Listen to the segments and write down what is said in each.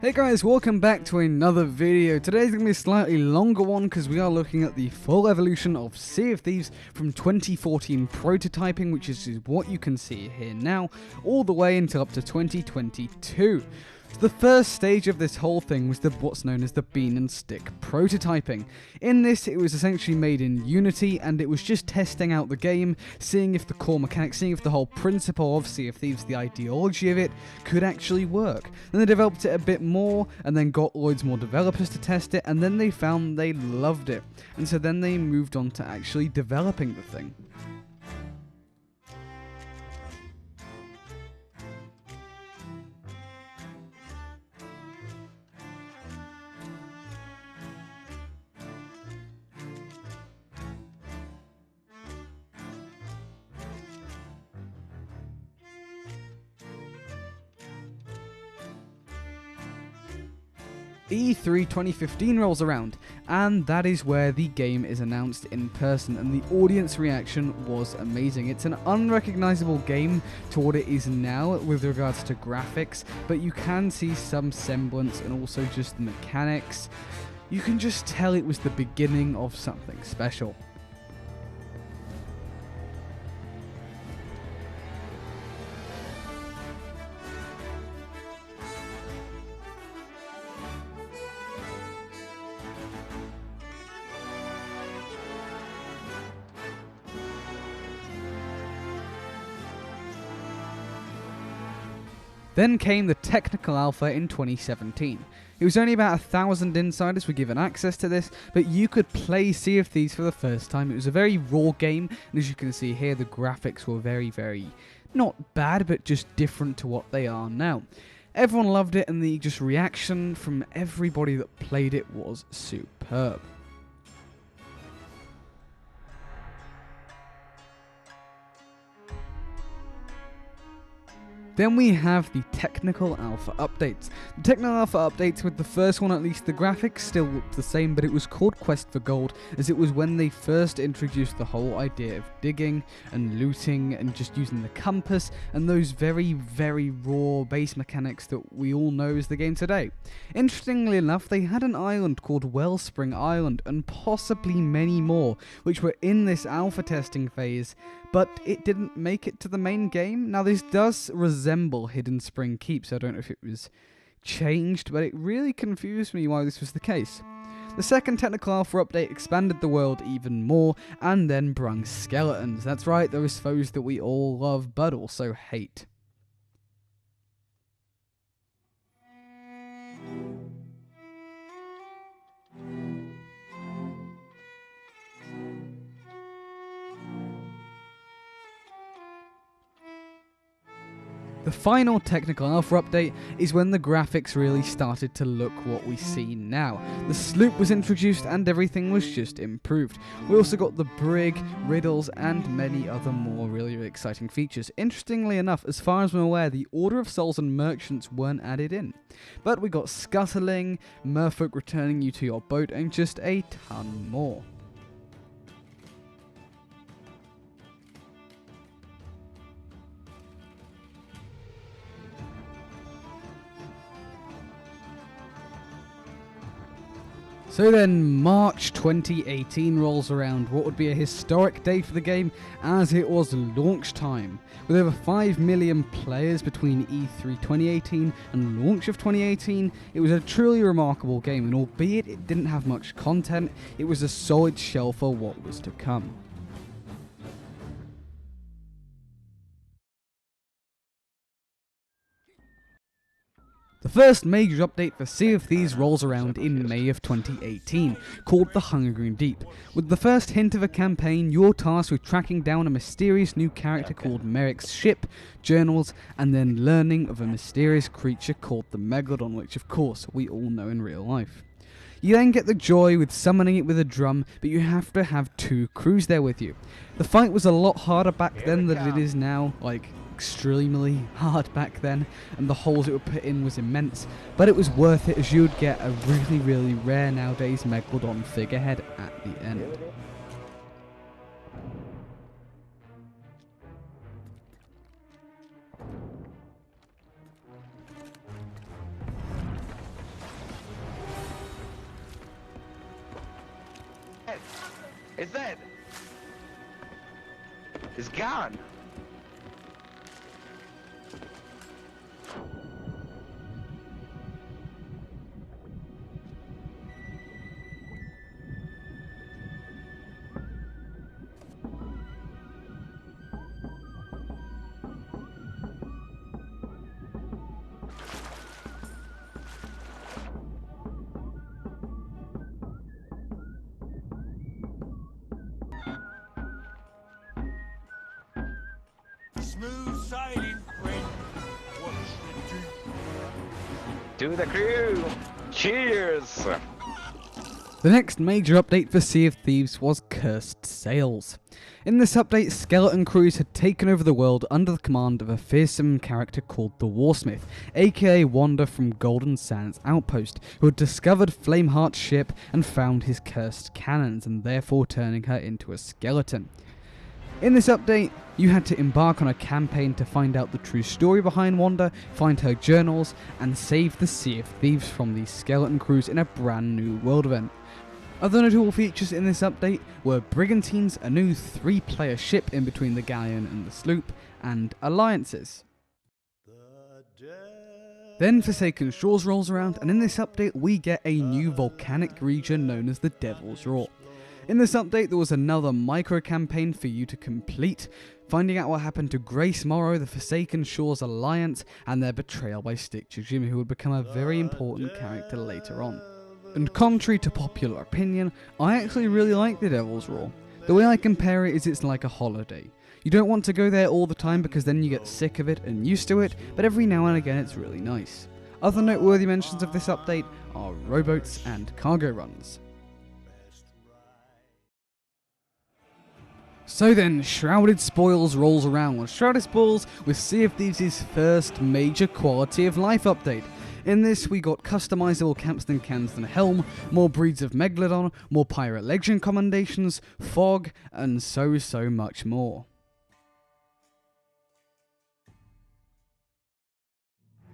Hey guys, welcome back to another video. Today's going to be a slightly longer one because we are looking at the full evolution of Sea of Thieves from 2014 prototyping, which is what you can see here now, all the way until up to 2022. So the first stage of this whole thing was what's known as the bean and stick prototyping. In this, it was essentially made in Unity, and it was just testing out the game, seeing if the core mechanics, seeing if the whole principle of Sea of Thieves, the ideology of it, could actually work. Then they developed it a bit more, and then got loads more developers to test it, and then they found they loved it. And so then they moved on to actually developing the thing. E3 2015 rolls around, and that is where the game is announced in person, and the audience reaction was amazing. It's an unrecognizable game to what it is now with regards to graphics, but you can see some semblance and also just the mechanics. You can just tell it was the beginning of something special. Then came the technical alpha in 2017. It was only about 1,000 insiders were given access to this, but you could play Sea of Thieves for the first time. It was a very raw game, and as you can see here, the graphics were very, not bad, but just different to what they are now. Everyone loved it, and the just reaction from everybody that played it was superb. Then we have the technical alpha updates. The technical alpha updates, with the first one at least, the graphics still looked the same, but it was called Quest for Gold, as it was when they first introduced the whole idea of digging and looting and just using the compass and those very raw base mechanics that we all know is the game today. Interestingly enough, they had an island called Wellspring Island, and possibly many more, which were in this alpha testing phase, but it didn't make it to the main game. Now this does resemble Hidden Spring Keep, so I don't know if it was changed, but it really confused me why this was the case. The second technical alpha update expanded the world even more, and then brung skeletons. That's right, those foes that we all love but also hate. The final technical alpha update is when the graphics really started to look what we see now. The sloop was introduced and everything was just improved. We also got the brig, riddles, and many other more really exciting features. Interestingly enough, as far as I'm aware, the Order of Souls and Merchants weren't added in. But we got scuttling, merfolk returning you to your boat, and just a ton more. So then March 2018 rolls around, what would be a historic day for the game, as it was launch time. With over 5 million players between E3 2018 and launch of 2018, it was a truly remarkable game, and albeit it didn't have much content, it was a solid shell for what was to come. The first major update for Sea of Thieves rolls around in May of 2018, called the Hungering Deep. With the first hint of a campaign, you're tasked with tracking down a mysterious new character called Merrick's ship, journals, and then learning of a mysterious creature called the Megalodon, which of course we all know in real life. You then get the joy with summoning it with a drum, but you have to have 2 crews there with you. The fight was a lot harder back then than it is now, like extremely hard back then, and the holes it would put in was immense, but it was worth it, as you would get a really rare nowadays Megalodon figurehead at the end. It's dead. It's gone. Smooth sailing, friend. Watch the To the crew. Cheers. The next major update for Sea of Thieves was Cursed Sails. In this update, skeleton crews had taken over the world under the command of a fearsome character called the Warsmith, aka Wanda from Golden Sands Outpost, who had discovered Flameheart's ship and found his cursed cannons, and therefore turning her into a skeleton. In this update, you had to embark on a campaign to find out the true story behind Wanda, find her journals, and save the Sea of Thieves from these skeleton crews in a brand new world event. Other notable features in this update were brigantines, a new 3-player ship in between the galleon and the sloop, and alliances. Then Forsaken Shores rolls around, and in this update we get a new volcanic region known as the Devil's Roar. In this update there was another micro-campaign for you to complete, finding out what happened to Grace Morrow, the Forsaken Shores Alliance, and their betrayal by Stitcher Jimmy, who would become a very important character later on. And contrary to popular opinion, I actually really like the Devil's Roar. The way I compare it is it's like a holiday. You don't want to go there all the time because then you get sick of it and used to it, but every now and again it's really nice. Other noteworthy mentions of this update are rowboats and cargo runs. So then, Shrouded Spoils rolls around. Shrouded Spoils was Sea of Thieves' first major quality of life update. In this, we got customizable capstan cans and helm, more breeds of Megalodon, more pirate legend commendations, fog, and so much more.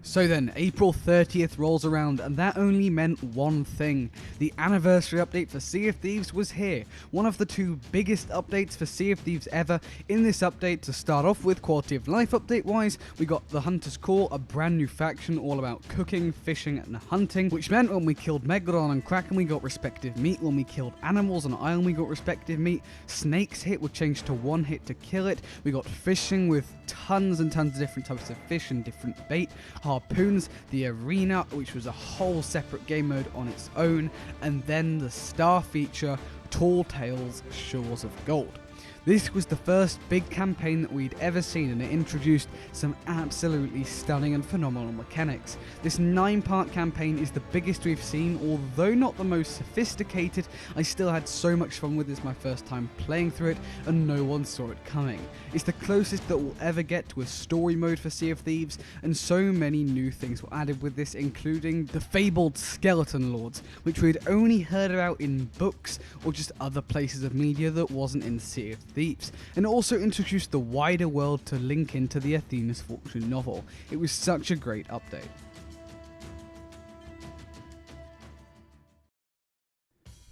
So then, April 30th rolls around, and that only meant one thing. The anniversary update for Sea of Thieves was here. One of the two biggest updates for Sea of Thieves ever. In this update, to start off with, quality of life update wise, we got the Hunter's Call, a brand new faction all about cooking, fishing, and hunting, which meant when we killed Megalodon and Kraken, we got respective meat. When we killed animals on Island, we got respective meat. Snake's hit would change to 1 hit to kill it. We got fishing with tons and tons of different types of fish and different bait. Harpoons, the arena, which was a whole separate game mode on its own, and then the star feature, Tall Tales Shores of Gold. This was the first big campaign that we'd ever seen, and it introduced some absolutely stunning and phenomenal mechanics. This 9-part campaign is the biggest we've seen, although not the most sophisticated. I still had so much fun with this my first time playing through it, and no one saw it coming. It's the closest that we'll ever get to a story mode for Sea of Thieves, and so many new things were added with this, including the fabled Skeleton Lords, which we'd only heard about in books or just other places of media that wasn't in Sea of Thieves, and it also introduced the wider world to link into the Athena's Fortune novel. It was such a great update.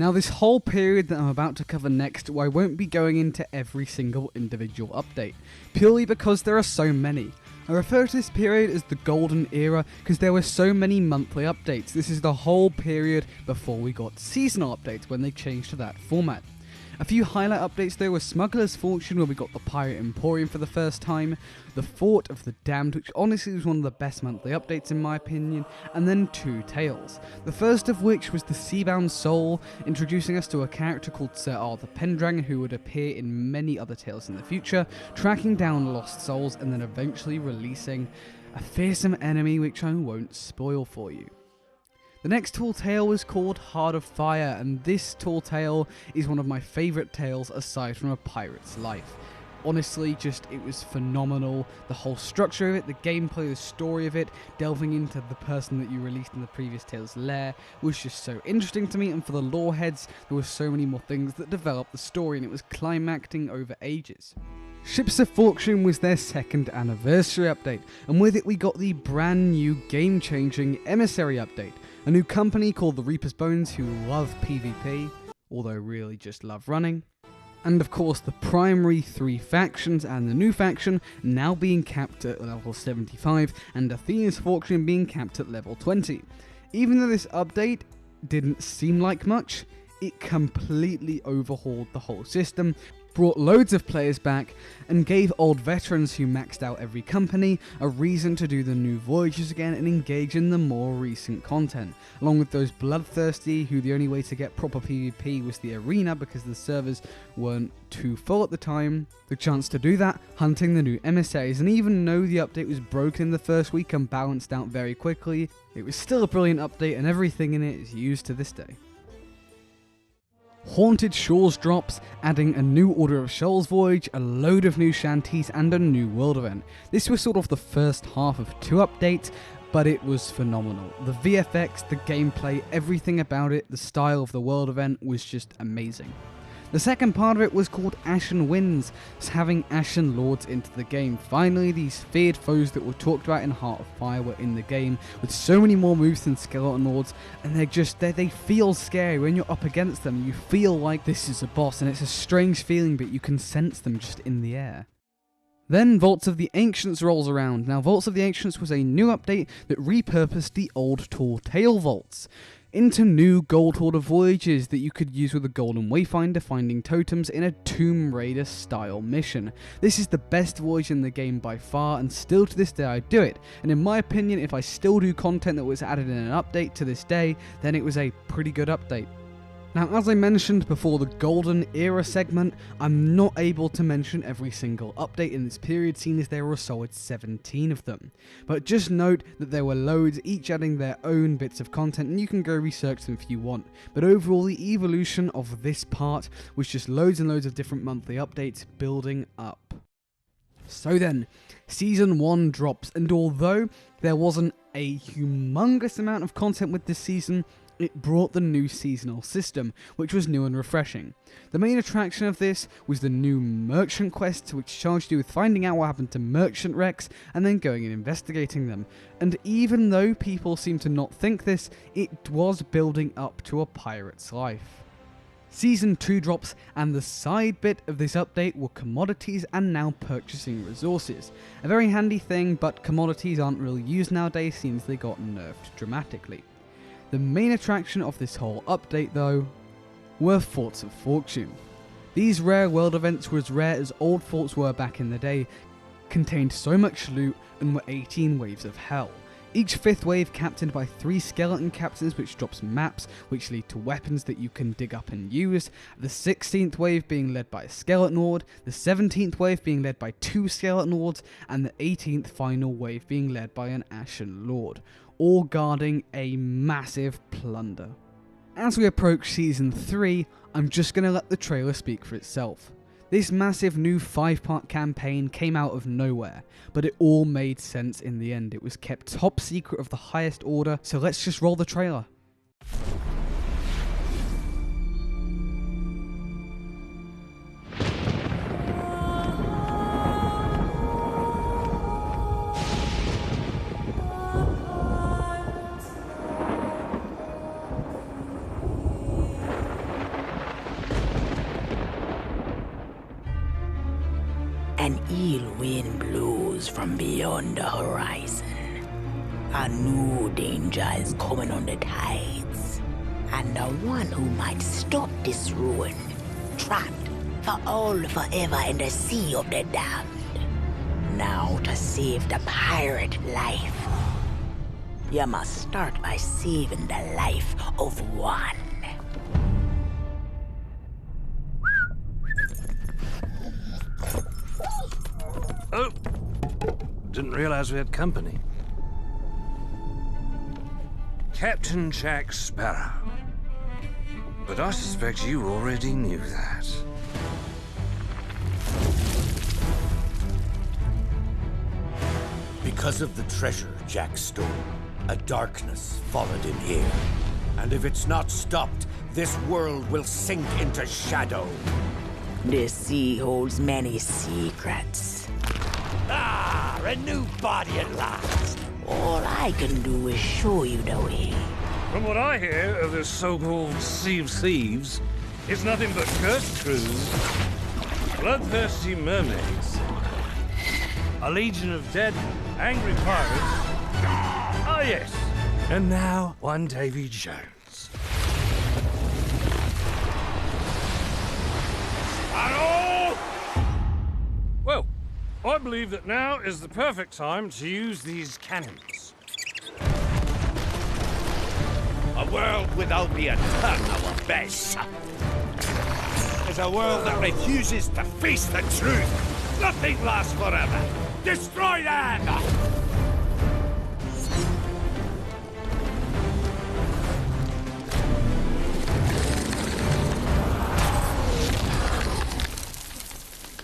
Now this whole period that I'm about to cover next, I won't be going into every single individual update, purely because there are so many. I refer to this period as the Golden Era because there were so many monthly updates. This is the whole period before we got seasonal updates when they changed to that format. A few highlight updates though were Smuggler's Fortune, where we got the Pirate Emporium for the first time, the Fort of the Damned, which honestly was one of the best monthly updates in my opinion, and then 2 tales. The first of which was the Seabound Soul, introducing us to a character called Sir Arthur Pendragon, who would appear in many other tales in the future, tracking down lost souls and then eventually releasing a fearsome enemy which I won't spoil for you. The next tall tale was called Heart of Fire, and this tall tale is one of my favourite tales aside from A Pirate's Life. Honestly, it was phenomenal. The whole structure of it, the gameplay, the story of it, delving into the person that you released in the previous tale's lair was just so interesting to me, and for the lore heads, there were so many more things that developed the story, and it was climacting over ages. Ships of Fortune was their 2nd anniversary update, and with it we got the brand new game-changing Emissary update, a new company called the Reaper's Bones who love PvP, although really just love running. And of course the primary 3 factions and the new faction now being capped at level 75 and the Thieves faction being capped at level 20. Even though this update didn't seem like much, it completely overhauled the whole system, brought loads of players back, and gave old veterans who maxed out every company a reason to do the new voyages again and engage in the more recent content, along with those bloodthirsty who the only way to get proper PvP was the arena because the servers weren't too full at the time, the chance to do that, hunting the new emissaries. And even though the update was broken in the first week and balanced out very quickly, it was still a brilliant update and everything in it is used to this day. Haunted Shores drops, adding a new Order of Shoals voyage, a load of new shanties, and a new world event. This was sort of the first half of 2 updates, but it was phenomenal. The VFX, the gameplay, everything about it, the style of the world event was just amazing. The second part of it was called Ashen Winds, having Ashen Lords into the game. Finally, these feared foes that were talked about in Heart of Fire were in the game, with so many more moves than Skeleton Lords, and they feel scary when you're up against them. You feel like this is a boss, and it's a strange feeling, but you can sense them just in the air. Then Vaults of the Ancients rolls around. Now Vaults of the Ancients was a new update that repurposed the old Tall Tale Vaults into new Gold Hoarder voyages that you could use with a Golden Wayfinder finding totems in a Tomb Raider style mission. This is the best voyage in the game by far, and still to this day I do it, and in my opinion if I still do content that was added in an update to this day, then it was a pretty good update. Now, as I mentioned before the Golden Era segment, I'm not able to mention every single update in this period, seeing as there were a solid 17 of them. But just note that there were loads, each adding their own bits of content, and you can go research them if you want. But overall, the evolution of this part was just loads and loads of different monthly updates building up. So then, Season 1 drops, and although there wasn't a humongous amount of content with this season, it brought the new seasonal system, which was new and refreshing. The main attraction of this was the new merchant quest, which charged you with finding out what happened to merchant wrecks and then going and investigating them. And even though people seem to not think this, it was building up to a pirate's life. Season 2 drops, and the side bit of this update were commodities and now purchasing resources. A very handy thing, but commodities aren't really used nowadays since they got nerfed dramatically. The main attraction of this whole update though were Forts of Fortune. These rare world events were as rare as old forts were back in the day, contained so much loot and were 18 waves of hell. Each 5th wave captained by 3 skeleton captains, which drops maps which lead to weapons that you can dig up and use, the 16th wave being led by a skeleton lord, the 17th wave being led by 2 skeleton lords, and the 18th final wave being led by an Ashen Lord, all guarding a massive plunder. As we approach Season 3, I'm just going to let the trailer speak for itself. This massive new 5-part campaign came out of nowhere, but it all made sense in the end. It was kept top secret of the highest order, so let's just roll the trailer. An ill wind blows from beyond the horizon. A new danger is coming on the tides. And the one who might stop this ruin, trapped for all forever in the sea of the damned. Now to save the pirate life, you must start by saving the life of one. Oh, didn't realize we had company. Captain Jack Sparrow. But I suspect you already knew that. Because of the treasure Jack stole, a darkness followed him here. And if it's not stopped, this world will sink into shadow. This sea holds many secrets. Ah, a new body at last. All I can do is show you the way. From what I hear of this so-called Sea of Thieves, It's nothing but cursed crews, bloodthirsty mermaids, a legion of dead, angry pirates. Ah, yes. And now, one Davy Jones. Sparrow! Well, I believe that now is the perfect time to use these cannons. A world without the eternal abyss is a world that refuses to face the truth. Nothing lasts forever. Destroy them!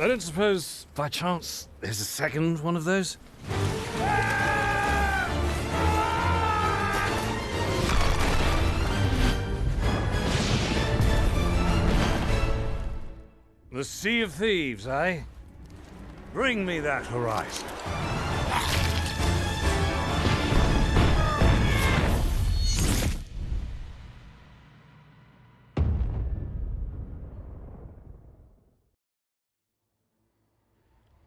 I don't suppose, by chance, there's a second one of those? The Sea of Thieves, eh? Bring me that horizon.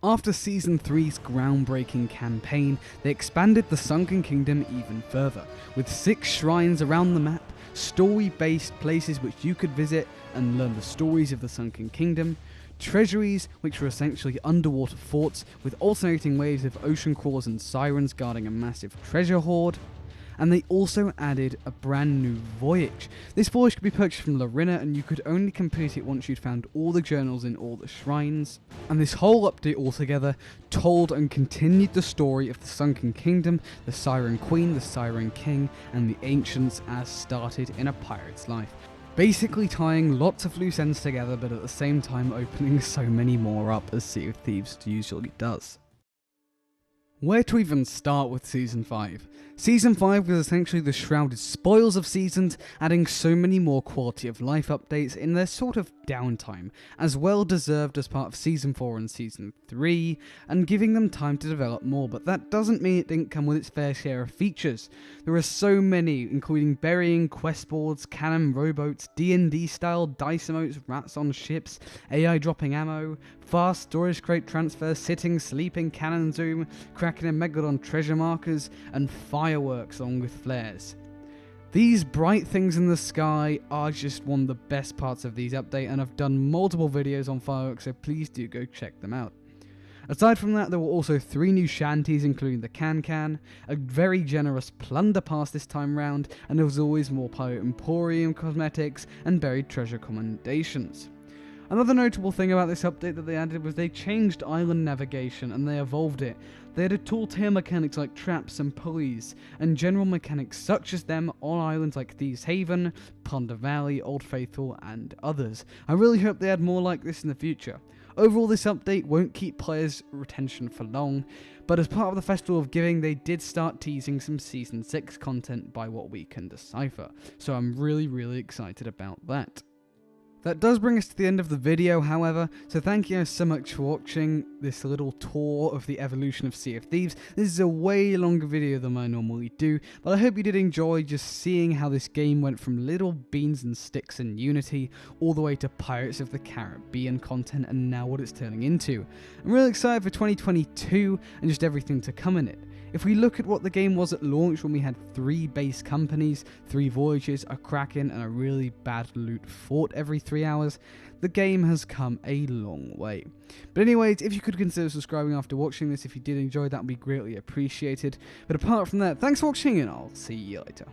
After Season 3's groundbreaking campaign, they expanded the Sunken Kingdom even further, with 6 shrines around the map, story-based places which you could visit and learn the stories of the Sunken Kingdom, treasuries which were essentially underwater forts with alternating waves of ocean crawlers and sirens guarding a massive treasure hoard, and they also added a brand new voyage. This voyage could be purchased from Larina, and you could only complete it once you'd found all the journals in all the shrines. And this whole update altogether told and continued the story of the Sunken Kingdom, the Siren Queen, the Siren King, and the Ancients as started in a pirate's life. Basically tying lots of loose ends together, but at the same time opening so many more up as Sea of Thieves usually does. Where to even start with Season 5? Season 5 was essentially the shrouded spoils of Seasons, adding so many more quality of life updates in their sort of downtime, as well deserved as part of Season 4 and Season 3, and giving them time to develop more, but that doesn't mean it didn't come with its fair share of features. There are so many, including burying quest boards, cannon rowboats, D&D style dice emotes, rats on ships, AI dropping ammo, fast storage crate transfer, sitting, sleeping, cannon zoom, cracking and megalodon treasure markers, and fireworks along with flares. These bright things in the sky are just one of the best parts of these updates, and I've done multiple videos on fireworks, so please do go check them out. Aside from that, there were also 3 new shanties, including the Can-Can, a very generous plunder pass this time round, and there was always more Pirate Emporium cosmetics and buried treasure commendations. Another notable thing about this update that they added was they changed island navigation and they evolved it. They added tool-tier mechanics like traps and pulleys, and general mechanics such as them on islands like Thieves Haven, Ponder Valley, Old Faithful, and others. I really hope they add more like this in the future. Overall, this update won't keep players' retention for long, but as part of the Festival of Giving, they did start teasing some Season 6 content by what we can decipher, so I'm really excited about that. That does bring us to the end of the video, however, so thank you so much for watching this little tour of the evolution of Sea of Thieves. This is a way longer video than I normally do, but I hope you did enjoy just seeing how this game went from little beans and sticks and Unity all the way to Pirates of the Caribbean content and now what it's turning into. I'm really excited for 2022 and just everything to come in it. If we look at what the game was at launch when we had 3 base companies, 3 voyages, a Kraken and a really bad loot fort every 3 hours, the game has come a long way. But anyways, if you could consider subscribing after watching this, if you did enjoy that would be greatly appreciated. But apart from that, thanks for watching and I'll see you later.